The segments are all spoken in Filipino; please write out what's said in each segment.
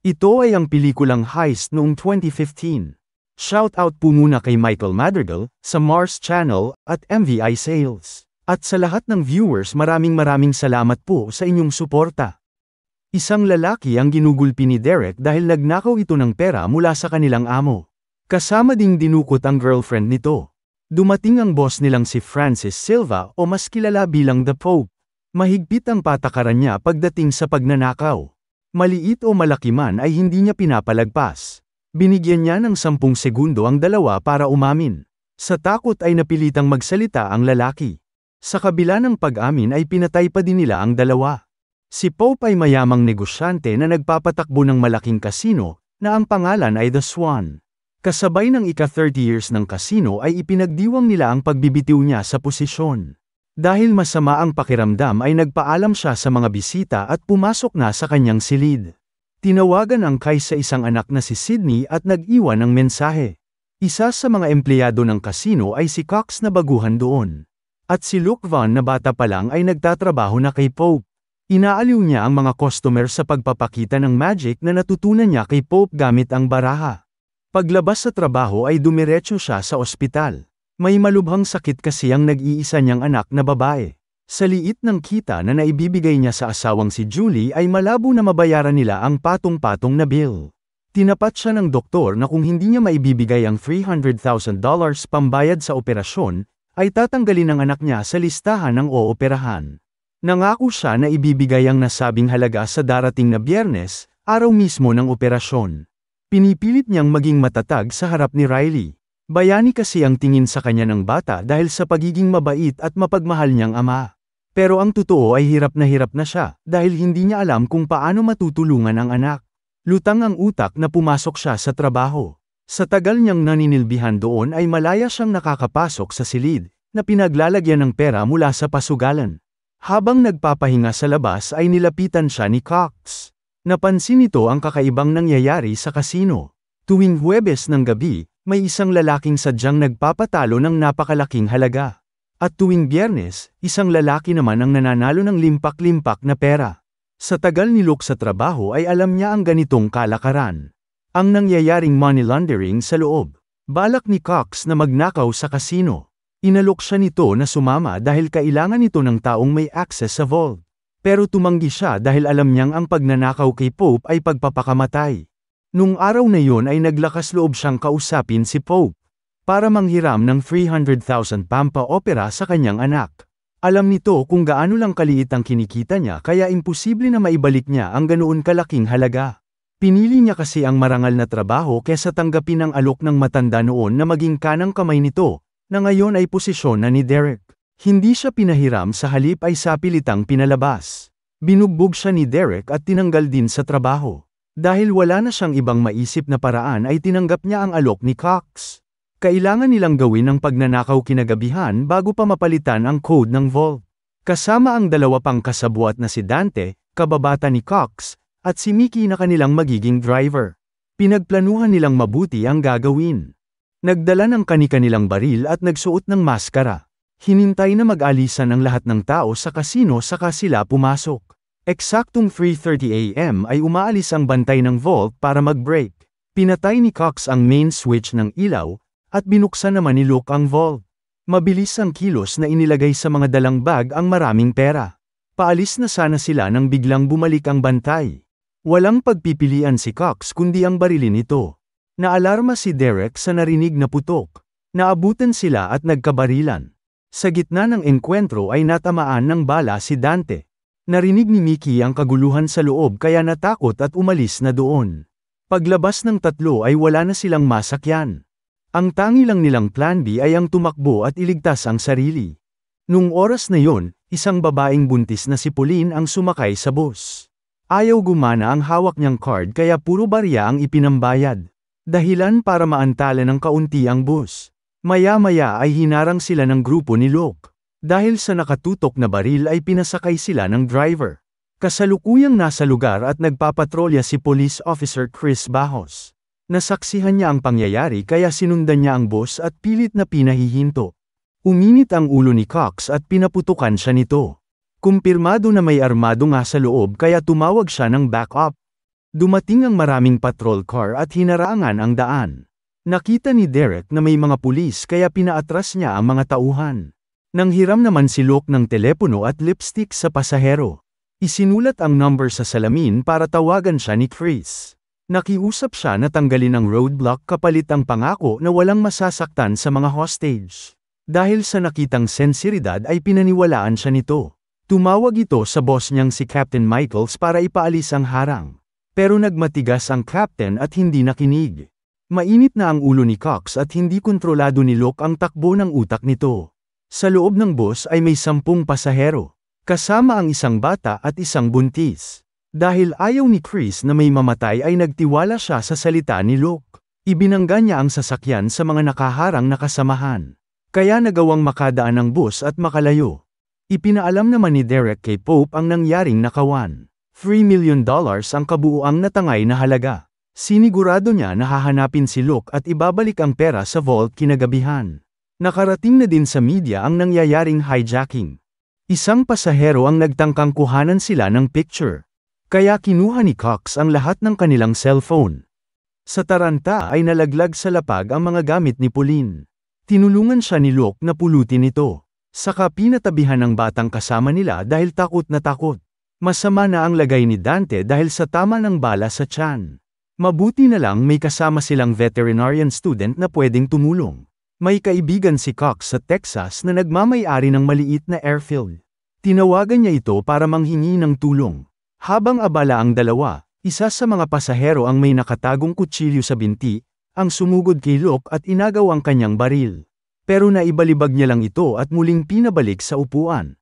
Ito ay ang pelikulang Heist noong 2015. Shoutout po muna kay Michael Madrigal, sa Mars Channel, at MVI Sales. At sa lahat ng viewers maraming salamat po sa inyong suporta. Isang lalaki ang ginugulpi ni Derek dahil nagnakaw ito ng pera mula sa kanilang amo. Kasama ding dinukot ang girlfriend nito. Dumating ang boss nilang si Francis Silva o mas kilala bilang The Pope. Mahigpit ang patakaran niya pagdating sa pagnanakaw. Maliit o malaki man ay hindi niya pinapalagpas. Binigyan niya ng 10 segundo ang dalawa para umamin. Sa takot ay napilitang magsalita ang lalaki. Sa kabila ng pag-amin ay pinatay pa din nila ang dalawa. Si Pope ay mayamang negosyante na nagpapatakbo ng malaking kasino, na ang pangalan ay The Swan. Kasabay ng ika-30 years ng kasino ay ipinagdiwang nila ang pagbibitiw niya sa posisyon. Dahil masama ang pakiramdam ay nagpaalam siya sa mga bisita at pumasok na sa kanyang silid. Tinawagan ang Kai sa isang anak na si Sydney at nag-iwan ng mensahe. Isa sa mga empleyado ng kasino ay si Cox na baguhan doon. At si Luke Vaughn na bata pa lang ay nagtatrabaho na kay Pope. Inaaliw niya ang mga customer sa pagpapakita ng magic na natutunan niya kay Pope gamit ang baraha. Paglabas sa trabaho ay dumiretso siya sa ospital. May malubhang sakit kasi ang nag-iisa niyang anak na babae. Sa liit ng kita na naibibigay niya sa asawang si Julie ay malabo na mabayaran nila ang patong-patong na bill. Tinapat siya ng doktor na kung hindi niya maibibigay ang $300,000 pambayad sa operasyon, ay tatanggalin ang anak niya sa listahan ng ooperahan. Nangako siya na ibibigay ang nasabing halaga sa darating na Biyernes, araw mismo ng operasyon. Pinipilit niyang maging matatag sa harap ni Riley. Bayani kasi ang tingin sa kanya ng bata dahil sa pagiging mabait at mapagmahal niyang ama. Pero ang totoo ay hirap na siya dahil hindi niya alam kung paano matutulungan ang anak. Lutang ang utak na pumasok siya sa trabaho. Sa tagal niyang naninilbihan doon ay malaya siyang nakakapasok sa silid, na pinaglalagyan ng pera mula sa pasugalan. Habang nagpapahinga sa labas ay nilapitan siya ni Cox. Napansin nito ang kakaibang nangyayari sa kasino. Tuwing Huwebes ng gabi, may isang lalaking sadyang nagpapatalo ng napakalaking halaga. At tuwing Biyernes, isang lalaki naman ang nananalo ng limpak-limpak na pera. Sa tagal ni Luke sa trabaho ay alam niya ang ganitong kalakaran. Ang nangyayaring money laundering sa loob. Balak ni Cox na magnakaw sa kasino. Inalok siya nito na sumama dahil kailangan nito ng taong may access sa vault. Pero tumanggi siya dahil alam niyang ang pagnanakaw kay Pope ay pagpapakamatay. Nung araw na yon ay naglakas loob siyang kausapin si Pope para manghiram ng $300,000 pampa-opera sa kanyang anak. Alam nito kung gaano lang kaliit ang kinikita niya kaya imposible na maibalik niya ang ganoon kalaking halaga. Pinili niya kasi ang marangal na trabaho kesa tanggapin ang alok ng matanda noon na maging kanang kamay nito, na ngayon ay posisyon na ni Derek. Hindi siya pinahiram sa halip ay sapilitang pinalabas. Binugbog siya ni Derek at tinanggal din sa trabaho. Dahil wala na siyang ibang maisip na paraan ay tinanggap niya ang alok ni Cox. Kailangan nilang gawin ang pagnanakaw kinagabihan bago pa mapalitan ang code ng vault. Kasama ang dalawa pang kasabwat na si Dante, kababata ni Cox, at si Mickey na kanilang magiging driver. Pinagplanuhan nilang mabuti ang gagawin. Nagdala ng kani-kanilang baril at nagsuot ng maskara. Hinintay na mag-alisan ang lahat ng tao sa kasino saka sila pumasok. Eksaktong 3:30 AM ay umaalis ang bantay ng vault para mag-break. Pinatay ni Cox ang main switch ng ilaw, at binuksan naman ni Luke ang vault. Mabilis ang kilos na inilagay sa mga dalang bag ang maraming pera. Paalis na sana sila nang biglang bumalik ang bantay. Walang pagpipilian si Cox kundi ang barilin ito. Naalarma si Derek sa narinig na putok. Naabutan sila at nagkabarilan. Sa gitna ng engkwentro ay natamaan ng bala si Dante. Narinig ni Mickey ang kaguluhan sa loob kaya natakot at umalis na doon. Paglabas ng tatlo ay wala na silang masakyan. Ang tangi lang nilang plan B ay ang tumakbo at iligtas ang sarili. Nung oras na yon, isang babaeng buntis na si Pauline ang sumakay sa bus. Ayaw gumana ang hawak niyang card kaya puro barya ang ipinambayad. Dahilan para maantala ng kaunti ang bus. Maya-maya ay hinarang sila ng grupo ni Luke. Dahil sa nakatutok na baril ay pinasakay sila ng driver. Kasalukuyang nasa lugar at nagpapatrolya si Police Officer Chris Bajos. Nasaksihan niya ang pangyayari kaya sinundan niya ang bus at pilit na pinahihinto. Uminit ang ulo ni Cox at pinaputukan siya nito. Kumpirmado na may armado nga sa loob kaya tumawag siya ng backup. Dumating ang maraming patrol car at hinarangan ang daan. Nakita ni Derek na may mga pulis kaya pinaatras niya ang mga tauhan. Nanghiram naman si Luke ng telepono at lipstick sa pasahero. Isinulat ang number sa salamin para tawagan siya ni Chris. Nakiusap siya na tanggalin ang roadblock kapalit ang pangako na walang masasaktan sa mga hostage. Dahil sa nakitang sensiridad ay pinaniwalaan siya nito. Tumawag ito sa boss niyang si Captain Michaels para ipaalis ang harang. Pero nagmatigas ang captain at hindi nakinig. Mainit na ang ulo ni Cox at hindi kontrolado ni Luke ang takbo ng utak nito. Sa loob ng bus ay may 10 pasahero. Kasama ang isang bata at isang buntis. Dahil ayaw ni Chris na may mamatay ay nagtiwala siya sa salita ni Luke. Ibinangga niya ang sasakyan sa mga nakaharang na kasamahan. Kaya nagawang makadaan ang bus at makalayo. Ipinaalam naman ni Derek kay Pope ang nangyaring nakawan. $3 million ang kabuuang natangay na halaga. Sinigurado niya na hahanapin si Luke at ibabalik ang pera sa vault kinagabihan. Nakarating na din sa media ang nangyayaring hijacking. Isang pasahero ang nagtangkang kuhanan sila ng picture. Kaya kinuha ni Cox ang lahat ng kanilang cellphone. Sa taranta ay nalaglag sa lapag ang mga gamit ni Pauline. Tinulungan siya ni Luke na pulutin ito. Saka pinatabihan ng batang kasama nila dahil takot na takot. Masama na ang lagay ni Dante dahil sa tama ng bala sa tiyan. Mabuti na lang may kasama silang veterinarian student na pwedeng tumulong. May kaibigan si Cox sa Texas na nagmamay-ari ng maliit na airfield. Tinawagan niya ito para manghingi ng tulong. Habang abala ang dalawa, isa sa mga pasahero ang may nakatagong kutsilyo sa binti, ang sumugod kay Luke at inagaw ang kanyang baril. Pero naibalibag niya lang ito at muling pinabalik sa upuan.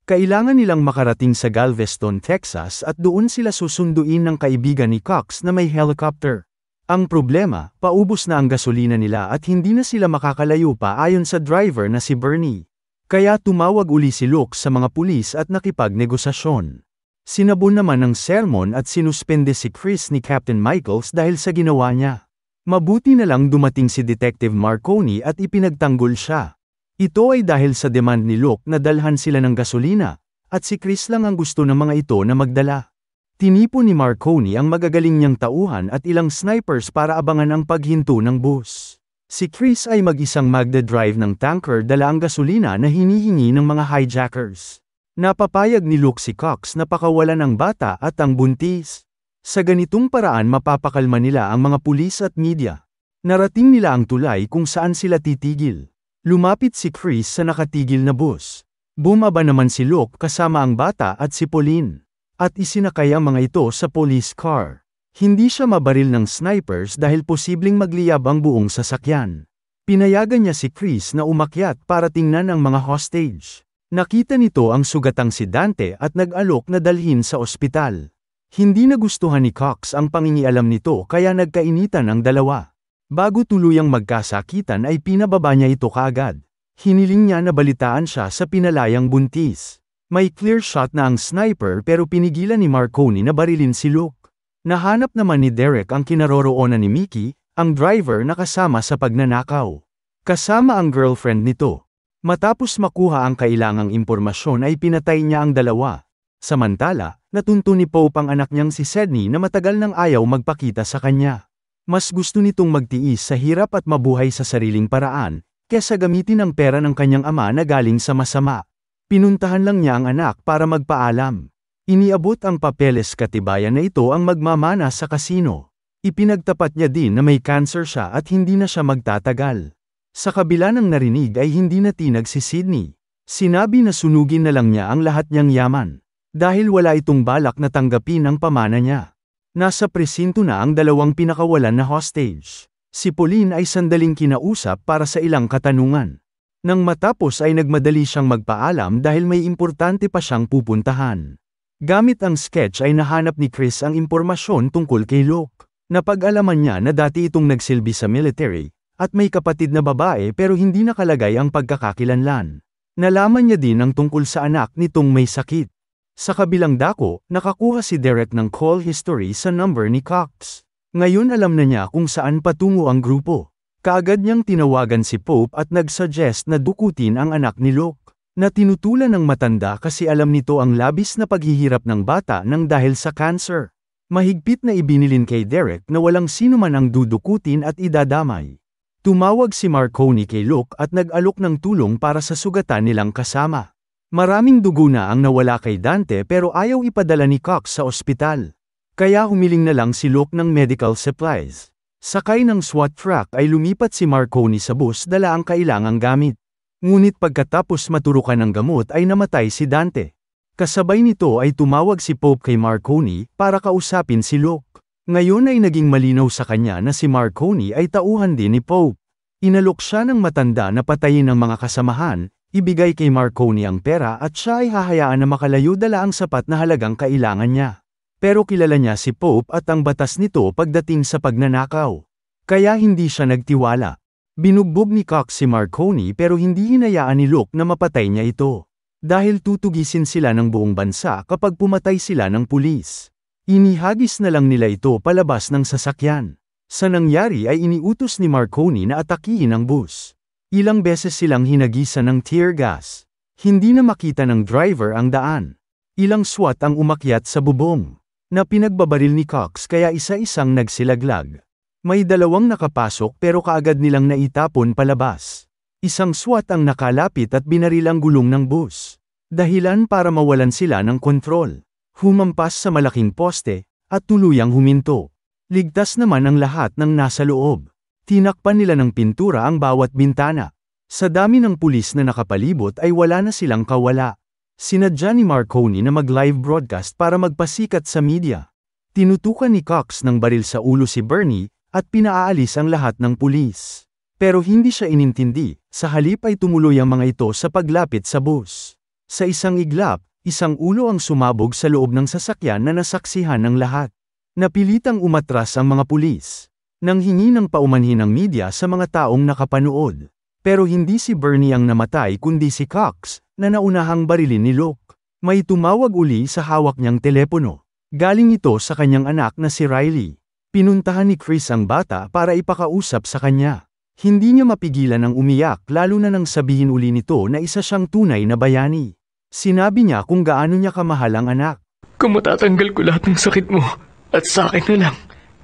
Kailangan nilang makarating sa Galveston, Texas at doon sila susunduin ng kaibigan ni Cox na may helicopter. Ang problema, paubos na ang gasolina nila at hindi na sila makakalayo pa ayon sa driver na si Bernie. Kaya tumawag uli si Luke sa mga pulis at nakipagnegosasyon. Sinabon naman ng sermon at sinuspende si Chris ni Captain Michaels dahil sa ginawa niya. Mabuti na lang dumating si Detective Marconi at ipinagtanggol siya. Ito ay dahil sa demand ni Luke na dalhan sila ng gasolina, at si Chris lang ang gusto ng mga ito na magdala. Tinipon ni Marconi ang magagaling niyang tauhan at ilang snipers para abangan ang paghinto ng bus. Si Chris ay mag-isang magdadrive ng tanker dala ang gasolina na hinihingi ng mga hijackers. Napapayag ni Luke si Cox na pakawalan ang bata at ang buntis. Sa ganitong paraan mapapakalma nila ang mga pulis at media. Narating nila ang tulay kung saan sila titigil. Lumapit si Chris sa nakatigil na bus. Bumaba naman si Luke kasama ang bata at si Pauline. At isinakay ang mga ito sa police car. Hindi siya mabaril ng snipers dahil posibleng magliyab ang buong sasakyan. Pinayagan niya si Chris na umakyat para tingnan ang mga hostage. Nakita nito ang sugatang si Dante at nag-alok na dalhin sa ospital. Hindi nagustuhan ni Cox ang pangingialam nito kaya nagkainitan ang dalawa. Bago tuluyang magkasakitan ay pinababa niya ito kaagad. Hiniling niya na balitaan siya sa pinalayang buntis. May clear shot na ang sniper pero pinigilan ni Marconi na barilin si Luke. Nahanap naman ni Derek ang kinaroroonan ni Mickey, ang driver na kasama sa pagnanakaw. Kasama ang girlfriend nito. Matapos makuha ang kailangang impormasyon ay pinatay niya ang dalawa. Samantala, natunto ni Pope ang anak niyang si Sydney na matagal nang ayaw magpakita sa kanya. Mas gusto nitong magtiis sa hirap at mabuhay sa sariling paraan, kesa gamitin ang pera ng kanyang ama na galing sa masama. Pinuntahan lang niya ang anak para magpaalam. Iniabot ang papeles katibayan na ito ang magmamana sa kasino. Ipinagtapat niya din na may cancer siya at hindi na siya magtatagal. Sa kabila ng narinig ay hindi na tinag si Sydney. Sinabi na sunugin na lang niya ang lahat niyang yaman. Dahil wala itong balak na tanggapin ang pamana niya. Nasa presinto na ang dalawang pinakawalan na hostage. Si Pauline ay sandaling kinausap para sa ilang katanungan. Nang matapos ay nagmadali siyang magpaalam dahil may importante pa siyang pupuntahan. Gamit ang sketch ay nahanap ni Chris ang impormasyon tungkol kay Luke. Napag-alaman niya na dati itong nagsilbi sa military, at may kapatid na babae pero hindi nakalagay ang pagkakakilanlan. Nalaman niya din ang tungkol sa anak nitong may sakit. Sa kabilang dako, nakakuha si Derek ng call history sa number ni Cox. Ngayon alam na niya kung saan patungo ang grupo. Kaagad niyang tinawagan si Pope at nag-suggest na dukutin ang anak ni Luke, na tinutulan ng matanda kasi alam nito ang labis na paghihirap ng bata nang dahil sa cancer. Mahigpit na ibinilin kay Derek na walang sino man ang dudukutin at idadamay. Tumawag si Marconi kay Luke at nag-alok ng tulong para sa sugatan nilang kasama. Maraming dugo na ang nawala kay Dante pero ayaw ipadala ni Cox sa ospital. Kaya humiling na lang si Luke ng medical supplies. Sakay ng SWAT truck ay lumipat si Marconi sa bus dala ang kailangang gamit. Ngunit pagkatapos maturukan ng gamot ay namatay si Dante. Kasabay nito ay tumawag si Pope kay Marconi para kausapin si Luke. Ngayon ay naging malinaw sa kanya na si Marconi ay tauhan din ni Pope. Inalok siya ng matanda na patayin ng mga kasamahan, ibigay kay Marconi ang pera at siya ay hahayaan na makalayo dala ang sapat na halagang kailangan niya. Pero kilala niya si Pope at ang batas nito pagdating sa pagnanakaw. Kaya hindi siya nagtiwala. Binugbog ni Cox si Marconi pero hindi hinayaan ni Luke na mapatay niya ito. Dahil tutugisin sila ng buong bansa kapag pumatay sila ng pulis. Inihagis na lang nila ito palabas ng sasakyan. Sa nangyari ay iniutos ni Marconi na atakihin ang bus. Ilang beses silang hinagisan ng tear gas. Hindi na makita ng driver ang daan. Ilang SWAT ang umakyat sa bubong. Na pinagbabaril ni Cox kaya isa-isang nagsilaglag. May dalawang nakapasok pero kaagad nilang naitapon palabas. Isang SWAT ang nakalapit at binaril ang gulong ng bus. Dahilan para mawalan sila ng kontrol. Humampas sa malaking poste, at tuluyang huminto. Ligtas naman ang lahat ng nasa loob. Tinakpan nila ng pintura ang bawat bintana. Sa dami ng pulis na nakapalibot ay wala na silang kawala. Sinadya ni Marconi na mag-live broadcast para magpasikat sa media. Tinutukan ni Cox ng baril sa ulo si Bernie, at pinaalis ang lahat ng pulis. Pero hindi siya inintindi, sa halip ay tumuloy ang mga ito sa paglapit sa bus. Sa isang iglap, isang ulo ang sumabog sa loob ng sasakyan na nasaksihan ng lahat. Napilitang umatras ang mga pulis. Nanghingi ng paumanhin ng media sa mga taong nakapanood. Pero hindi si Bernie ang namatay kundi si Cox, na naunahang barilin ni Luke. May tumawag uli sa hawak niyang telepono. Galing ito sa kanyang anak na si Riley. Pinuntahan ni Chris ang bata para ipakausap sa kanya. Hindi niya mapigilan ang umiyak lalo na nang sabihin uli nito na isa siyang tunay na bayani. Sinabi niya kung gaano niya kamahal ang anak. Kung matatanggal ko lahat ng sakit mo, at sa akin na lang.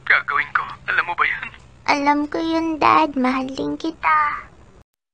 Gagawin ko, alam mo ba yan? Alam ko yun, Dad. Mahal din kita.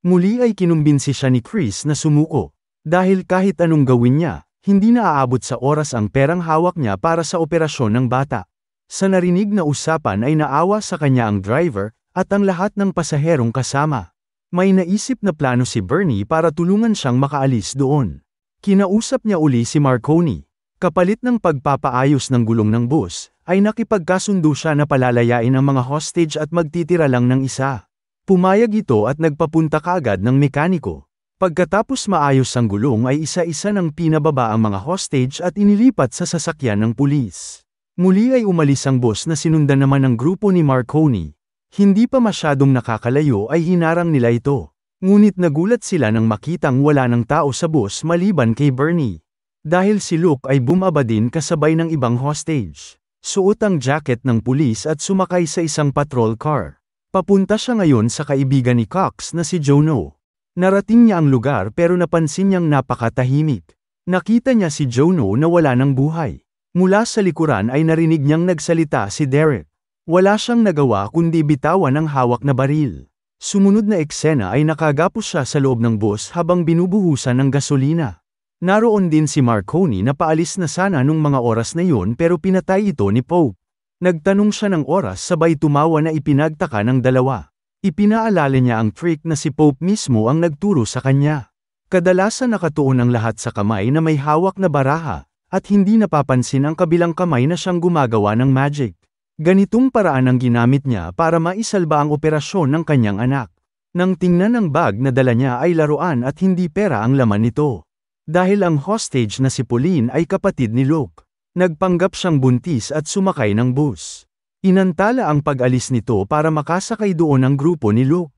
Muli ay kinumbinsi siya ni Chris na sumuko. Dahil kahit anong gawin niya, hindi na aabot sa oras ang perang hawak niya para sa operasyon ng bata. Sa narinig na usapan ay naawa sa kanya ang driver, at ang lahat ng pasaherong kasama. May naisip na plano si Bernie para tulungan siyang makaalis doon. Kinausap niya uli si Marconi. Kapalit ng pagpapaayos ng gulong ng bus, ay nakipagkasundo siya na palalayain ang mga hostage at magtitira lang ng isa. Pumayag ito at nagpapunta kaagad ng mekaniko. Pagkatapos maayos ang gulong ay isa-isa ng pinababa ang mga hostage at inilipat sa sasakyan ng pulis. Muli ay umalis ang bus na sinundan naman ng grupo ni Marconi. Hindi pa masyadong nakakalayo ay hinarang nila ito. Ngunit nagulat sila nang makitang wala ng tao sa bus maliban kay Bernie. Dahil si Luke ay bumaba din kasabay ng ibang hostage. Suot ang jacket ng pulis at sumakay sa isang patrol car. Papunta siya ngayon sa kaibigan ni Cox na si Jono. Narating niya ang lugar pero napansin niyang napakatahimik. Nakita niya si Jono na wala ng buhay. Mula sa likuran ay narinig niyang nagsalita si Derek. Wala siyang nagawa kundi bitawan ang hawak na baril. Sumunod na eksena ay nakagapos siya sa loob ng bus habang binubuhusan ng gasolina. Naroon din si Marconi na paalis na sana nung mga oras na yun pero pinatay ito ni Pope. Nagtanong siya ng oras sabay tumawa na ipinagtaka ng dalawa. Ipinaalala niya ang trick na si Pope mismo ang nagturo sa kanya. Kadalasan nakatuon ang lahat sa kamay na may hawak na baraha, at hindi napapansin ang kabilang kamay na siyang gumagawa ng magic. Ganitong paraan ang ginamit niya para maisalba ang operasyon ng kanyang anak. Nang tingnan ang bag na dala niya ay laruan at hindi pera ang laman nito. Dahil ang hostage na si Pauline ay kapatid ni Luke. Nagpanggap siyang buntis at sumakay ng bus. Inantala ang pag-alis nito para makasakay doon ang grupo ni Luke.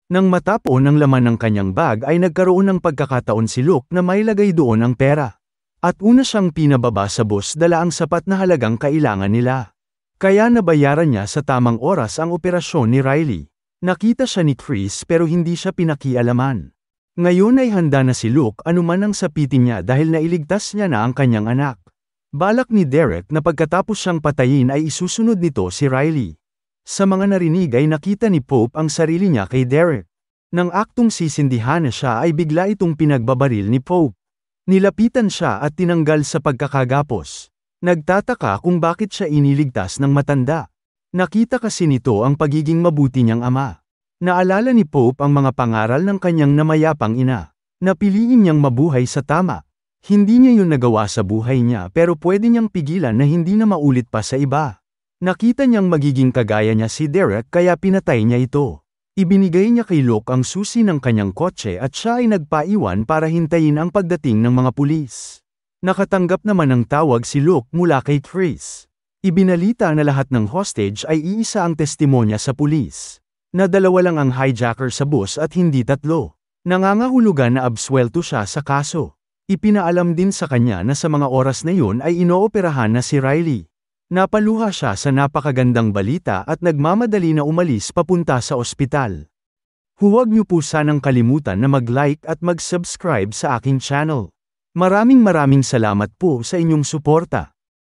Nang matapon ang laman ng kanyang bag ay nagkaroon ng pagkakataon si Luke na mailagay doon ang pera. At una siyang pinababa sa bus dala ang sapat na halagang kailangan nila. Kaya nabayaran niya sa tamang oras ang operasyon ni Riley. Nakita siya ni Chris pero hindi siya pinakialaman. Ngayon ay handa na si Luke anuman ang sapitin niya dahil nailigtas niya na ang kanyang anak. Balak ni Derek na pagkatapos siyang patayin ay isusunod nito si Riley. Sa mga narinig ay nakita ni Pope ang sarili niya kay Derek. Nang aktong sisindihan na siya ay bigla itong pinagbabaril ni Pope. Nilapitan siya at tinanggal sa pagkakagapos. Nagtataka kung bakit siya iniligtas ng matanda. Nakita kasi nito ang pagiging mabuti niyang ama. Naalala ni Pope ang mga pangaral ng kanyang namayapang ina. Napiliin niyang mabuhay sa tama. Hindi niya yun nagawa sa buhay niya pero pwede niyang pigilan na hindi na maulit pa sa iba. Nakita niyang magiging kagaya niya si Derek kaya pinatay niya ito. Ibinigay niya kay Luke ang susi ng kanyang kotse at siya ay nagpaiwan para hintayin ang pagdating ng mga pulis. Nakatanggap naman ng tawag si Luke mula kay Chris. Ibinalita na lahat ng hostage ay iisa ang testimonya sa pulis. Na dalawa lang ang hijacker sa bus at hindi tatlo. Nangangahulugan na absuelto siya sa kaso. Ipinaalam din sa kanya na sa mga oras na yun ay inooperahan na si Riley. Napaluha siya sa napakagandang balita at nagmamadali na umalis papunta sa ospital. Huwag niyo po sanang kalimutan na mag-like at mag-subscribe sa aking channel. Maraming salamat po sa inyong suporta.